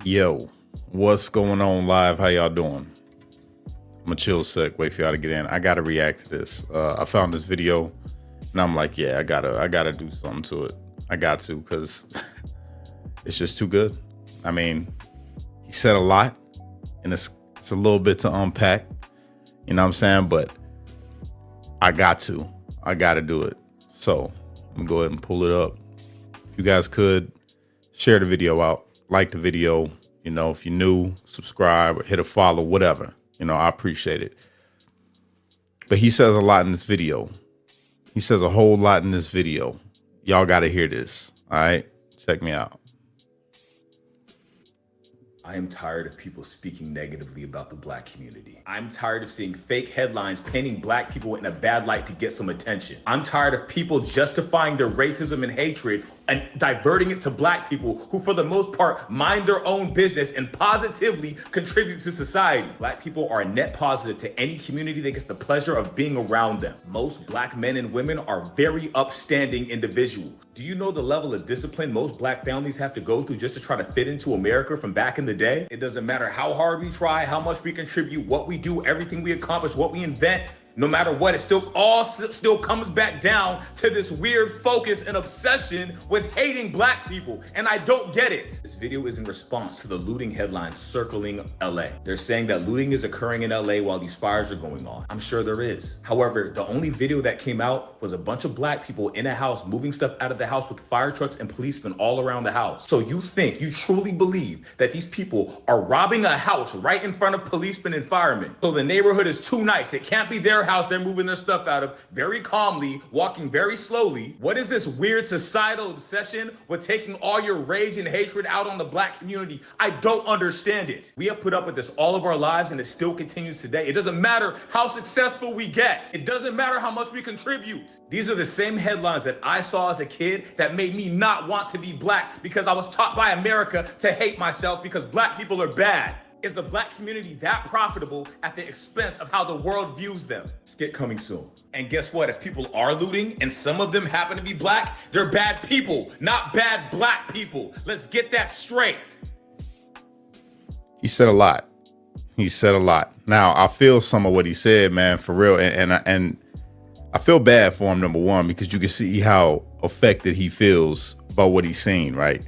Yo, what's going on live? How y'all doing? I'm gonna chill sec, wait for y'all to get in. I gotta react to this. I found this video and I'm like, yeah, I gotta do something to it. I got to, because it's just too good. I mean, he said a lot and it's a little bit to unpack, you know what I'm saying? But I gotta do it. So I'm gonna go ahead and pull it up. If you guys could share the video out, like the video, you know, if you're new, subscribe or hit a follow, whatever, you know, I appreciate it. But he says a lot in this video. He says a whole lot in this video. Y'all got to hear this. All right, check me out. I am tired of people speaking negatively about the black community. I'm tired of seeing fake headlines painting black people in a bad light to get some attention. I'm tired of people justifying their racism and hatred and diverting it to black people who, for the most part, mind their own business and positively contribute to society. Black people are a net positive to any community that gets the pleasure of being around them. Most black men and women are very upstanding individuals. Do you know the level of discipline most black families have to go through just to try to fit into America from back in the day? It doesn't matter how hard we try, how much we contribute, what we do, everything we accomplish, what we invent. No matter what, it still comes back down to this weird focus and obsession with hating black people. And I don't get it. This video is in response to the looting headlines circling LA. They're saying that looting is occurring in LA while these fires are going on. I'm sure there is. However, the only video that came out was a bunch of black people in a house moving stuff out of the house with fire trucks and policemen all around the house. So you truly believe that these people are robbing a house right in front of policemen and firemen? So the neighborhood is too nice. It can't be their house they're moving their stuff out of, very calmly, walking very slowly. What is this weird societal obsession with taking all your rage and hatred out on the black community? I don't understand it. We have put up with this all of our lives and it still continues today. It doesn't matter how successful we get. It doesn't matter how much we contribute. These are the same headlines that I saw as a kid that made me not want to be black because I was taught by America to hate myself because black people are bad. Is the black community that profitable at the expense of how the world views them? Skit coming soon. And guess what? If people are looting and some of them happen to be black, they're bad people, not bad black people. Let's get that straight. He said a lot. He said a lot. Now, I feel some of what he said, man, for real. And I feel bad for him, number one, because you can see how affected he feels about what he's seen, right?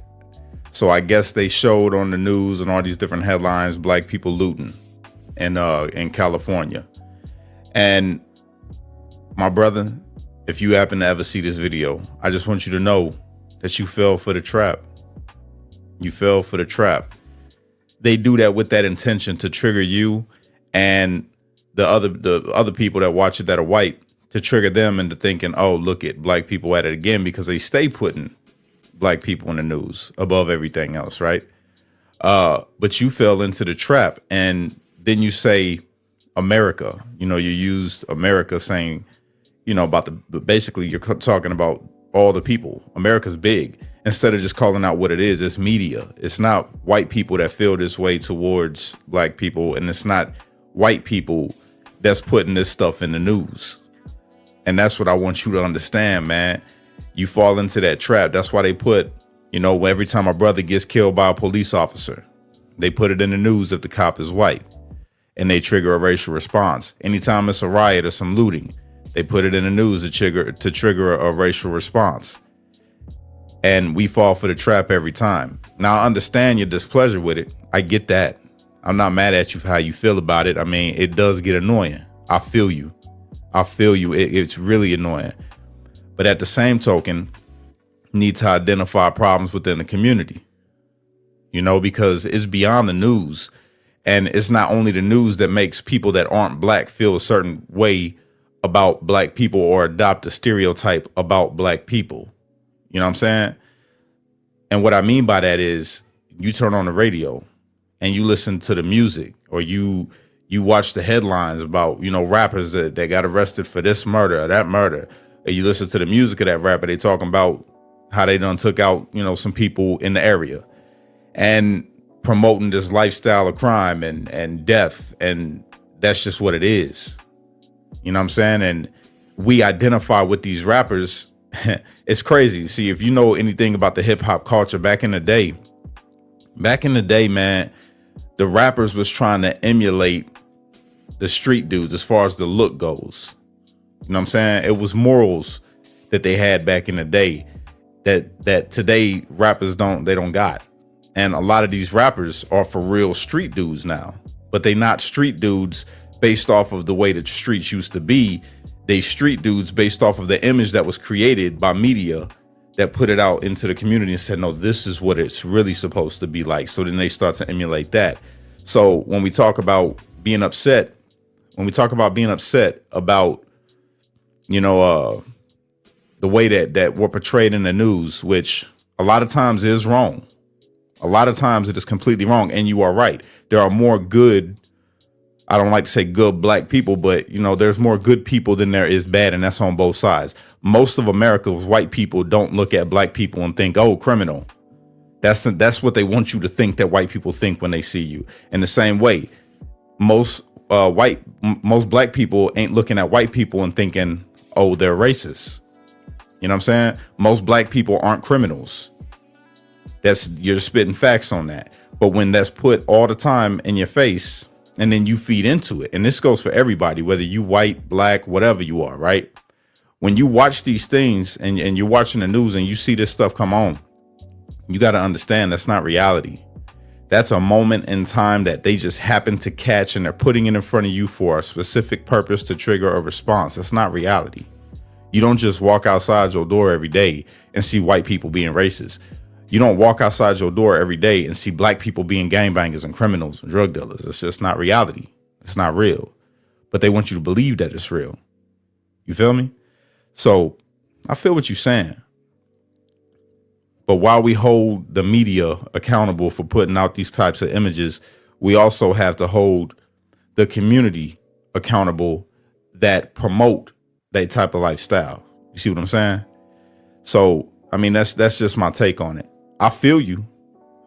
So I guess they showed on the news and all these different headlines, black people looting in California. And my brother, if you happen to ever see this video, I just want you to know that you fell for the trap. You fell for the trap. They do that with that intention to trigger you and the other people that watch it that are white, to trigger them into thinking, oh, look at black people at it again, because they stay putting black people in the news above everything else, right? But you fell into the trap, and then you say America. You know, you used America, saying, you know, about basically you're talking about all the people. America's big. Instead of just calling out what it is, it's media. It's not white people that feel this way towards black people, and it's not white people that's putting this stuff in the news. And that's what I want you to understand, man. You fall into that trap. That's why they put, you know, every time a brother gets killed by a police officer, they put it in the news if the cop is white, and they trigger a racial response. Anytime it's a riot or some looting, they put it in the news to trigger a racial response. And we fall for the trap every time. Now, I understand your displeasure with it. I get that. I'm not mad at you for how you feel about it. I mean, it does get annoying. I feel you. It's really annoying. But at the same token, you need to identify problems within the community, you know, because it's beyond the news. And it's not only the news that makes people that aren't black feel a certain way about black people or adopt a stereotype about black people. You know what I'm saying? And what I mean by that is you turn on the radio and you listen to the music, or you watch the headlines about, you know, rappers that got arrested for this murder or that murder. And you listen to the music of that rapper, they talking about how they done took out, you know, some people in the area and promoting this lifestyle of crime and death. And that's just what it is. You know what I'm saying? And we identify with these rappers. It's crazy. See, if you know anything about the hip hop culture back in the day, Back in the day, man, the rappers was trying to emulate the street dudes as far as the look goes. You know what I'm saying? It was morals that they had back in the day that today rappers don't got. And a lot of these rappers are for real street dudes now, but they not street dudes based off of the way the streets used to be. They street dudes based off of the image that was created by media that put it out into the community and said, no, this is what it's really supposed to be like. So then they start to emulate that. So when we talk about being upset, about, you know, the way that we're portrayed in the news, which a lot of times is wrong. A lot of times it is completely wrong. And you are right. There are more good, I don't like to say good black people, but, you know, there's more good people than there is bad. And that's on both sides. Most of America's white people don't look at black people and think, oh, criminal. That's what they want you to think that white people think when they see you. In the same way, most black people ain't looking at white people and thinking, oh, they're racist. You know what I'm saying? Most black people aren't criminals. You're spitting facts on that. But when that's put all the time in your face and then you feed into it, and this goes for everybody, whether you white, black, whatever you are, right? When you watch these things and you're watching the news and you see this stuff come on, you got to understand that's not reality. That's a moment in time that they just happen to catch and they're putting it in front of you for a specific purpose to trigger a response. That's not reality. You don't just walk outside your door every day and see white people being racist. You don't walk outside your door every day and see black people being gangbangers and criminals and drug dealers. It's just not reality. It's not real. But they want you to believe that it's real. You feel me? So I feel what you're saying. But while we hold the media accountable for putting out these types of images, we also have to hold the community accountable that promote that type of lifestyle. You see what I'm saying? So, I mean, that's just my take on it. I feel you.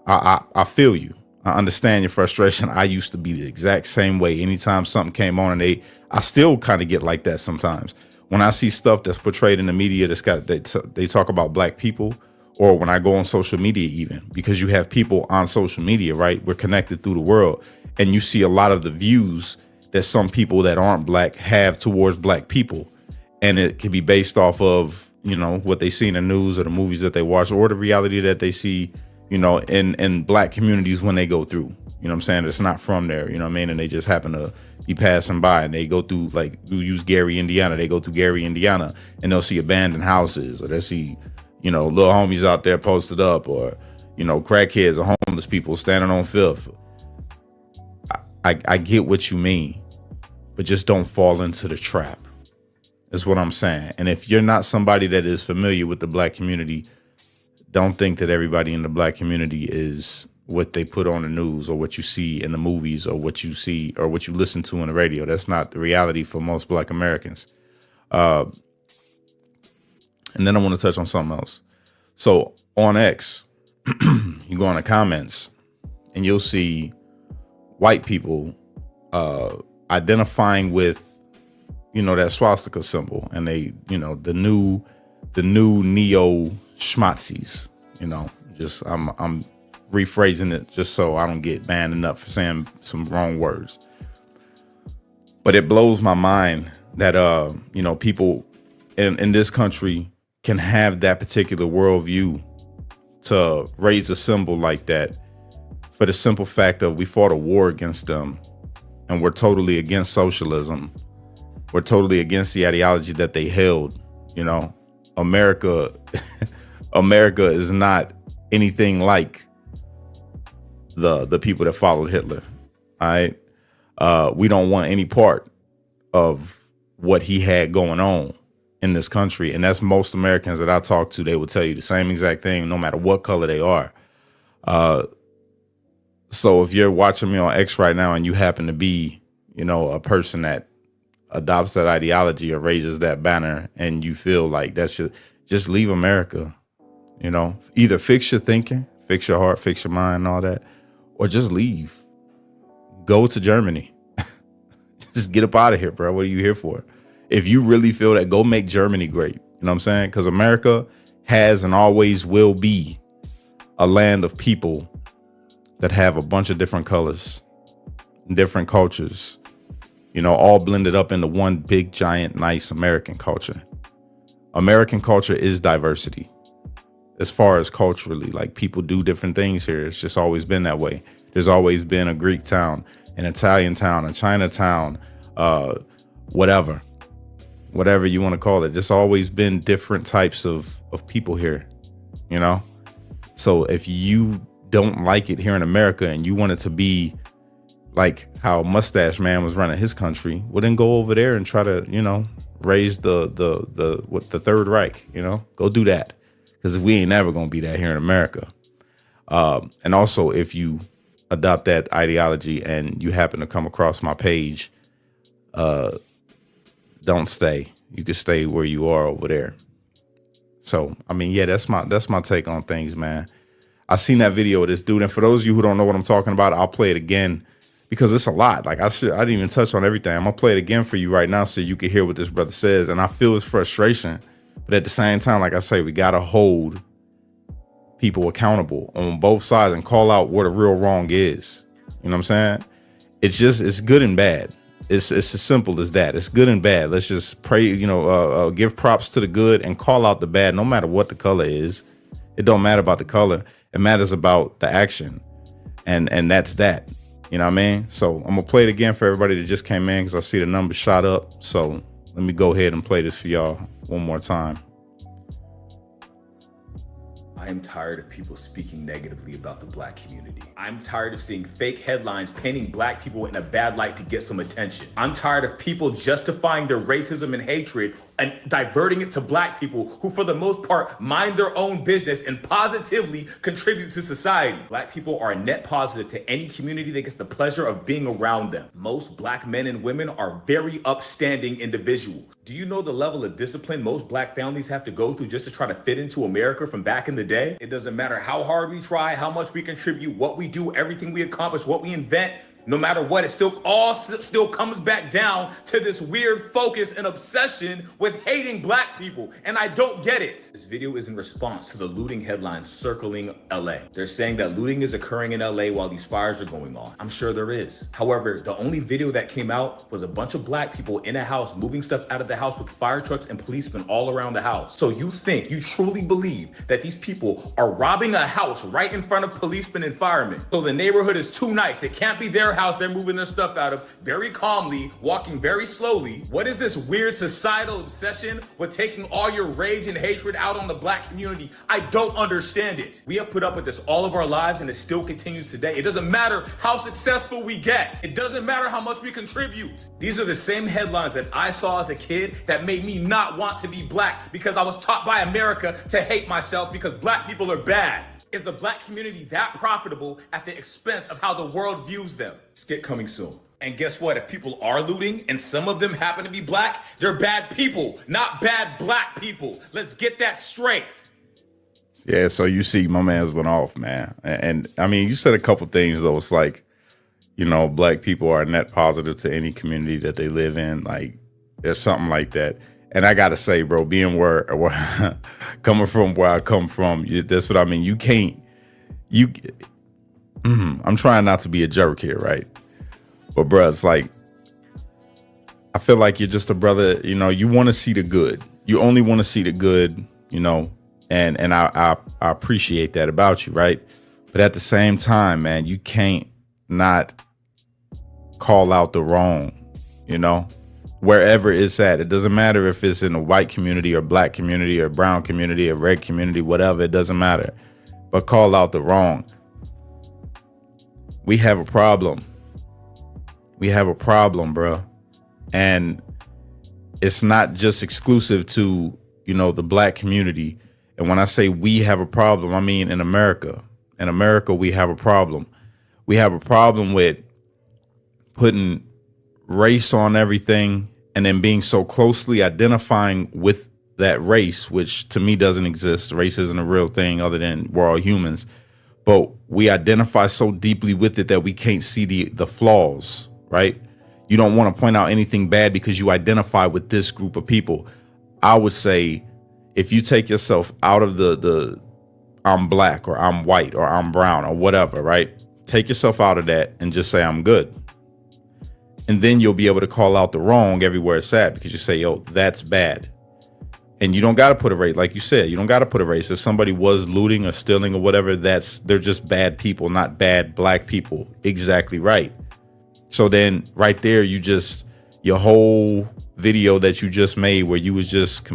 I feel you. I understand your frustration. I used to be the exact same way. Anytime something came on and I still kind of get like that sometimes. When I see stuff that's portrayed in the media they talk about black people, or when I go on social media, even because you have people on social media, right? We're connected through the world, and you see a lot of the views that some people that aren't black have towards black people. And it can be based off of, you know, what they see in the news or the movies that they watch or the reality that they see, you know, in black communities when they go through, you know what I'm saying? It's not from there, you know what I mean? And they just happen to be passing by and they go through, like, you use Gary, Indiana. They go through Gary, Indiana, and they'll see abandoned houses, or they'll see, you know, little homies out there posted up, or, you know, crackheads or homeless people standing on Fifth. I get what you mean, but just don't fall into the trap. Is what I'm saying. And if you're not somebody that is familiar with the black community, don't think that everybody in the black community is what they put on the news or what you see in the movies or what you see or what you listen to on the radio. That's not the reality for most black Americans. And then I want to touch on something else. So on X, you go in the comments and you'll see white people identifying with, you know, that swastika symbol, and they, you know, the new neo schmatzis, you know, just I'm rephrasing it just so I don't get banned enough for saying some wrong words. But it blows my mind that you know, people in this country can have that particular worldview to raise a symbol like that for the simple fact of we fought a war against them, and we're totally against socialism. We're totally against the ideology that they held. You know, America is not anything like the people that followed Hitler. All right. We don't want any part of what he had going on in this country. And that's most Americans that I talk to. They will tell you the same exact thing, no matter what color they are. So if you're watching me on X right now and you happen to be, you know, a person that adopts that ideology or raises that banner, and you feel like that should just leave America, you know, either fix your thinking, fix your heart, fix your mind and all that, or just leave. Go to Germany. Just get up out of here, bro. What are you here for? If you really feel that, go make Germany great. You know what I'm saying? Because America has and always will be a land of people that have a bunch of different colors, different cultures, all blended up into one big, giant, nice American culture. American culture is diversity. As far as culturally, like, people do different things here. It's just always been that way. There's always been a Greek town, an Italian town, a Chinatown, whatever you want to call it. There's always been different types of people here, So if you don't like it here in America and you want it to be like how Mustache Man was running his country, well, then go over there and try to, raise the Third Reich, go do that. Because we ain't never going to be that here in America. And also, if you adopt that ideology and you happen to come across my page, don't stay. You can stay where you are over there. So, I mean, yeah, that's my take on things, man. I seen that video of this dude. And for those of you who don't know what I'm talking about, I'll play it again because it's a lot. Like, I didn't even touch on everything. I'm going to play it again for you right now so you can hear what this brother says. And I feel his frustration. But at the same time, like I say, we got to hold people accountable on both sides and call out what a real wrong is. You know what I'm saying? It's good and bad. It's as simple as that. It's good and bad. Let's just pray, give props to the good and call out the bad, no matter what the color is. It don't matter about the color. It matters about the action. And that's that. You know what I mean? So I'm going to play it again for everybody that just came in because I see the numbers shot up. So let me go ahead and play this for y'all one more time. I am tired of people speaking negatively about the black community. I'm tired of seeing fake headlines painting black people in a bad light to get some attention. I'm tired of people justifying their racism and hatred and diverting it to black people who, for the most part, mind their own business and positively contribute to society. Black people are a net positive to any community that gets the pleasure of being around them. Most black men and women are very upstanding individuals. Do you know the level of discipline most black families have to go through just to try to fit into America from back in the day? It doesn't matter how hard we try, how much we contribute, what we do, everything we accomplish, what we invent. No matter what, it still comes back down to this weird focus and obsession with hating black people. And I don't get it. This video is in response to the looting headlines circling LA. They're saying that looting is occurring in LA while these fires are going on. I'm sure there is. However, the only video that came out was a bunch of black people in a house moving stuff out of the house with fire trucks and policemen all around the house. So you truly believe that these people are robbing a house right in front of policemen and firemen? So the neighborhood is too nice. It can't be their house they're moving their stuff out of very calmly, walking very slowly. What is this weird societal obsession with taking all your rage and hatred out on the black community? I don't understand it. We have put up with this all of our lives and it still continues today. It doesn't matter how successful we get. It doesn't matter how much we contribute. These are the same headlines that I saw as a kid that made me not want to be black because I was taught by America to hate myself because black people are bad. Is the black community that profitable at the expense of how the world views them? Skit coming soon. And guess what? If people are looting and some of them happen to be black, they're bad people, not bad black people. Let's get that straight. Yeah, so you see my man's went off, man. And I mean, you said a couple things, though. It's like, black people are net positive to any community that they live in. Like, there's something like that. And I got to say, bro, being where coming from where I come from, that's what I mean. I'm trying not to be a jerk here, right? But, bro, it's like, I feel like you're just a brother, you want to see the good. You only want to see the good, and I appreciate that about you, right? But at the same time, man, you can't not call out the wrong, wherever it's at. It doesn't matter if it's in a white community or black community or brown community or red community, whatever, it doesn't matter. But call out the wrong. We have a problem. We have a problem, bro. And it's not just exclusive to, the black community. And when I say we have a problem, I mean in America. In America, we have a problem. We have a problem with putting race on everything and then being so closely identifying with that race, which to me doesn't exist. Race isn't a real thing other than we're all humans. But we identify so deeply with it that we can't see the flaws, right? You don't want to point out anything bad because you identify with this group of people. I would say if you take yourself out of the I'm black or I'm white or I'm brown or whatever, right? Take yourself out of that and just say, I'm good. And then you'll be able to call out the wrong everywhere it's at, because you say, yo, that's bad. And you don't got to put a race. Like you said, you don't got to put a race. If somebody was looting or stealing or whatever, they're just bad people, not bad black people. Exactly right. So then right there, your whole video that you just made where you was just,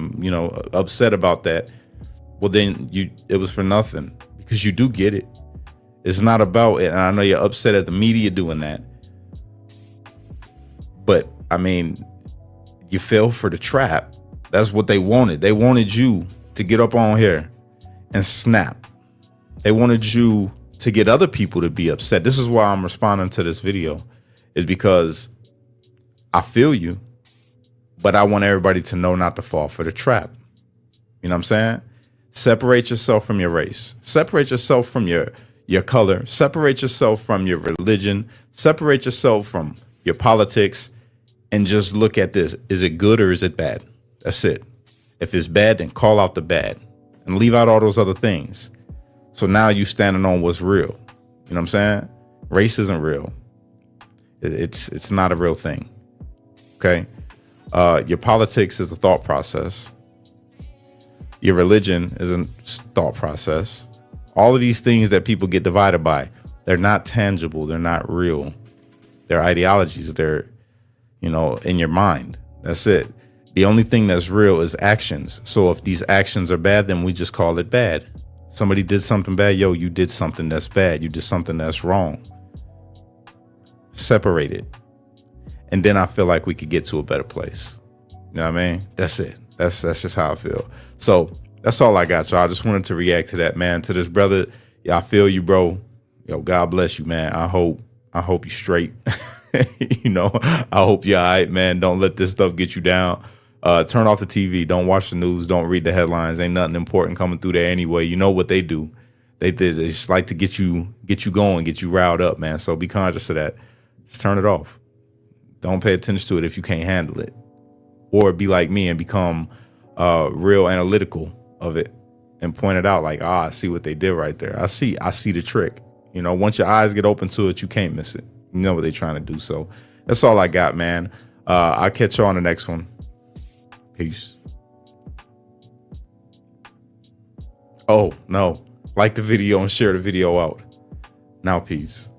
upset about that. Well, then it was for nothing, because you do get it. It's not about it. And I know you're upset at the media doing that. But I mean, you fell for the trap. That's what they wanted. They wanted you to get up on here and snap. They wanted you to get other people to be upset. This is why I'm responding to this video, is because I feel you, but I want everybody to know not to fall for the trap. You know what I'm saying? Separate yourself from your race. Separate yourself from your color. Separate yourself from your religion. Separate yourself from your politics, and just look at this. Is it good or is it bad? That's it. If it's bad, then call out the bad and leave out all those other things. So now you standing on what's real. You know what I'm saying? Race isn't real. It's not a real thing. Okay. Your politics is a thought process. Your religion is a thought process. All of these things that people get divided by, they're not tangible. They're not real. They're ideologies. They're, in your mind. That's it. The only thing that's real is actions. So if these actions are bad, then we just call it bad. Somebody did something bad. Yo, you did something that's bad. You did something that's wrong. Separate it. And then I feel like we could get to a better place. You know what I mean? That's it. That's just how I feel. So that's all I got, y'all. I just wanted to react to that, man. To this brother. Yeah, I feel you, bro. Yo, God bless you, man. I hope you straight. I hope you're all right, man. Don't let this stuff get you down. Turn off the TV. Don't watch the news. Don't read the headlines. Ain't nothing important coming through there anyway. You know what they do. They just like to get you going, get you riled up, man. So be conscious of that. Just turn it off. Don't pay attention to it if you can't handle it. Or be like me and become real analytical of it and point it out like, I see what they did right there. I see the trick. Once your eyes get open to it, you can't miss it. You know what they're trying to do. So that's all I got, man. I'll catch you on the next one. Peace. Oh, no. Like the video and share the video out. Now, peace.